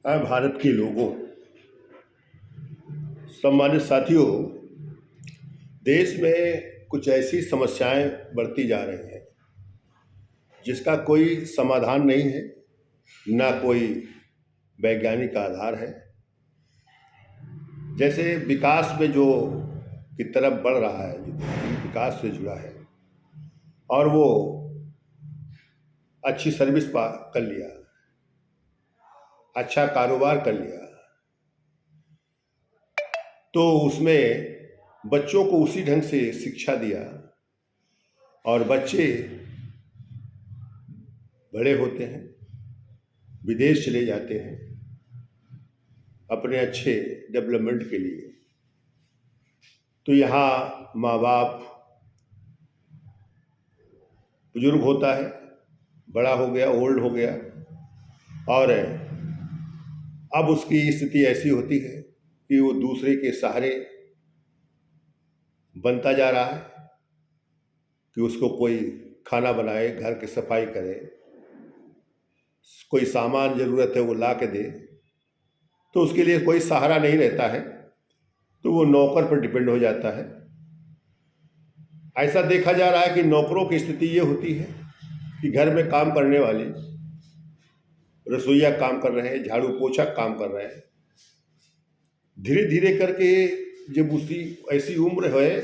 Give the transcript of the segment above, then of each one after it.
भारत के लोगों, सम्मानित साथियों, देश में कुछ ऐसी समस्याएं बढ़ती जा रही हैं जिसका कोई समाधान नहीं है, ना कोई वैज्ञानिक आधार है। जैसे विकास में जो की तरफ बढ़ रहा है, जो विकास से जुड़ा है और वो अच्छी सर्विस पा कर लिया, अच्छा कारोबार कर लिया, तो उसमें बच्चों को उसी ढंग से शिक्षा दिया और बच्चे बड़े होते हैं, विदेश चले जाते हैं अपने अच्छे डेवलपमेंट के लिए। तो यहाँ माँ बाप, बुजुर्ग होता है, बड़ा हो गया, ओल्ड हो गया, और अब उसकी स्थिति ऐसी होती है कि वो दूसरे के सहारे बनता जा रहा है कि उसको कोई खाना बनाए, घर की सफाई करे, कोई सामान ज़रूरत है वो ला के दे, तो उसके लिए कोई सहारा नहीं रहता है, तो वो नौकर पर डिपेंड हो जाता है। ऐसा देखा जा रहा है कि नौकरों की स्थिति ये होती है कि घर में काम करने वाले, रसोईया काम कर रहे हैं, झाड़ू पोछा काम कर रहे हैं, धीरे धीरे करके जब उसी ऐसी उम्र है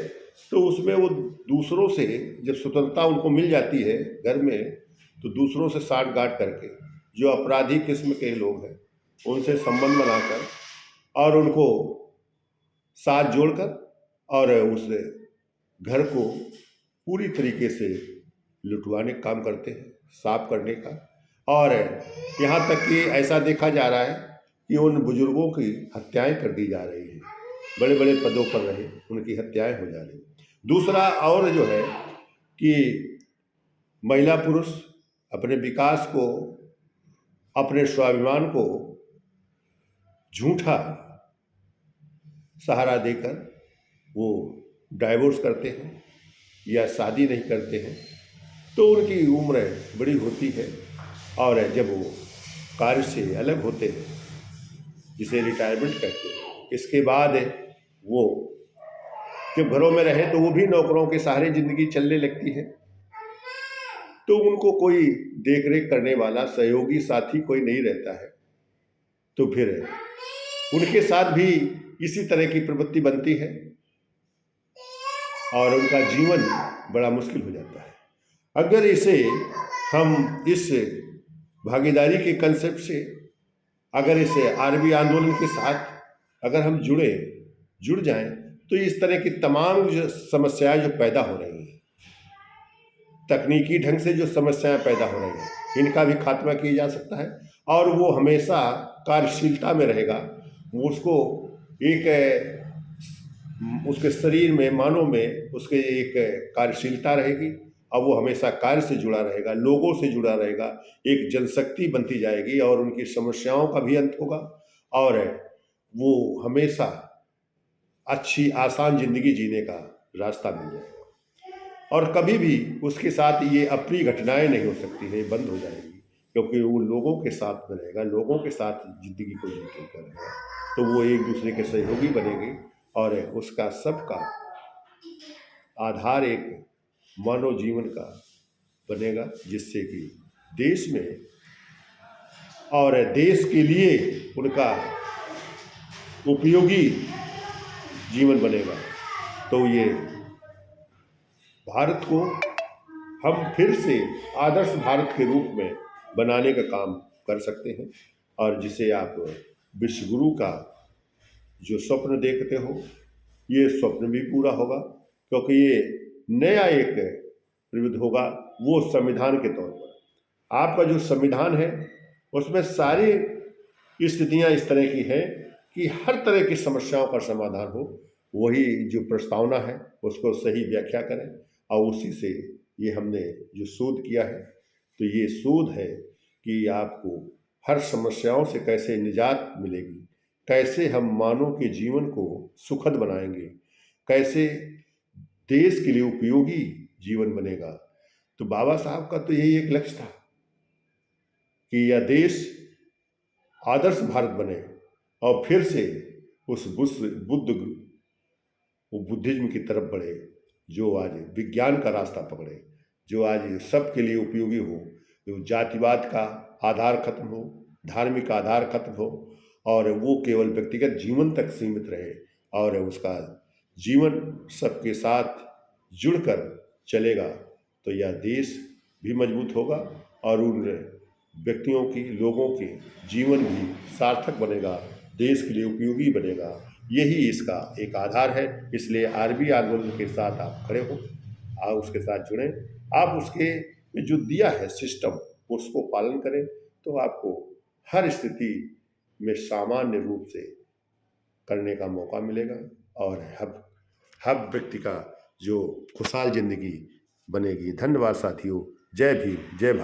तो उसमें वो दूसरों से जब स्वतंत्रता उनको मिल जाती है घर में, तो दूसरों से साठ गांठ करके जो अपराधी किस्म के लोग हैं उनसे संबंध बनाकर और उनको साथ जोड़कर और उस घर को पूरी तरीके से लुटवाने का काम करते हैं, साफ करने का। और यहाँ तक कि ऐसा देखा जा रहा है कि उन बुजुर्गों की हत्याएं कर दी जा रही हैं, बड़े बड़े पदों पर रहे उनकी हत्याएं हो जा रही। दूसरा और जो है कि महिला पुरुष अपने विकास को, अपने स्वाभिमान को झूठा सहारा देकर वो डाइवोर्स करते हैं या शादी नहीं करते हैं, तो उनकी उम्र बड़ी होती है और जब वो कार्य से अलग होते हैं, जिसे रिटायरमेंट कहते हैं, इसके बाद वो जब घरों में रहे तो वो भी नौकरों के सहारे ज़िंदगी चलने लगती है, तो उनको कोई देख रेख करने वाला सहयोगी साथी कोई नहीं रहता है, तो फिर उनके साथ भी इसी तरह की प्रवृत्ति बनती है और उनका जीवन बड़ा मुश्किल हो जाता है। अगर इसे हम इस भागीदारी के कंसेप्ट से, अगर इसे आरबी आंदोलन के साथ अगर हम जुड़ जाएं, तो इस तरह की तमाम जो समस्याएं जो पैदा हो रही हैं, तकनीकी ढंग से जो समस्याएं पैदा हो रही हैं, इनका भी खात्मा किया जा सकता है और वो हमेशा कार्यशीलता में रहेगा। वो उसको एक उसके शरीर में, मानव में उसके एक कार्यशीलता रहेगी और वो हमेशा कार्य से जुड़ा रहेगा, लोगों से जुड़ा रहेगा, एक जनशक्ति बनती जाएगी और उनकी समस्याओं का भी अंत होगा और वो हमेशा अच्छी आसान ज़िंदगी जीने का रास्ता मिल जाएगा और कभी भी उसके साथ ये अप्रिय घटनाएं नहीं हो सकती है, बंद हो जाएगी, क्योंकि वो लोगों के साथ में रहेगा, लोगों के साथ ज़िंदगी को जी करेगा, तो वो एक दूसरे के सहयोगी बनेंगे और उसका सबका आधार एक मानव जीवन का बनेगा, जिससे कि देश में और देश के लिए उनका उपयोगी जीवन बनेगा। तो ये भारत को हम फिर से आदर्श भारत के रूप में बनाने का काम कर सकते हैं और जिसे आप विश्व गुरु का जो स्वप्न देखते हो, ये स्वप्न भी पूरा होगा, क्योंकि ये नया एक प्रवृत्ति होगा वो संविधान के तौर पर। आपका जो संविधान है उसमें सारी स्थितियां इस तरह की हैं कि हर तरह की समस्याओं का समाधान हो। वही जो प्रस्तावना है उसको सही व्याख्या करें और उसी से ये हमने जो शोध किया है, तो ये शोध है कि आपको हर समस्याओं से कैसे निजात मिलेगी, कैसे हम मानव के जीवन को सुखद बनाएंगे, कैसे देश के लिए उपयोगी जीवन बनेगा। तो बाबा साहब का तो यही एक लक्ष्य था कि यह देश आदर्श भारत बने और फिर से उस वो बुद्धिज्म की तरफ बढ़े, जो आज विज्ञान का रास्ता पकड़े, जो आज सबके लिए उपयोगी हो, जो जातिवाद का आधार खत्म हो, धार्मिक आधार खत्म हो और वो केवल व्यक्तिगत जीवन तक सीमित रहे और उसका जीवन सबके साथ जुड़कर चलेगा, तो यह देश भी मजबूत होगा और उन व्यक्तियों की, लोगों के जीवन भी सार्थक बनेगा, देश के लिए उपयोगी बनेगा। यही इसका एक आधार है। इसलिए आरबी आंदोलन के साथ आप खड़े हो, आप उसके साथ जुड़ें, आप उसके में जो दिया है सिस्टम उसको पालन करें, तो आपको हर स्थिति में सामान्य रूप से करने का मौका मिलेगा और हर व्यक्ति का जो खुशहाल जिंदगी बनेगी। धन्यवाद साथियों। जय भीम, जय भारत।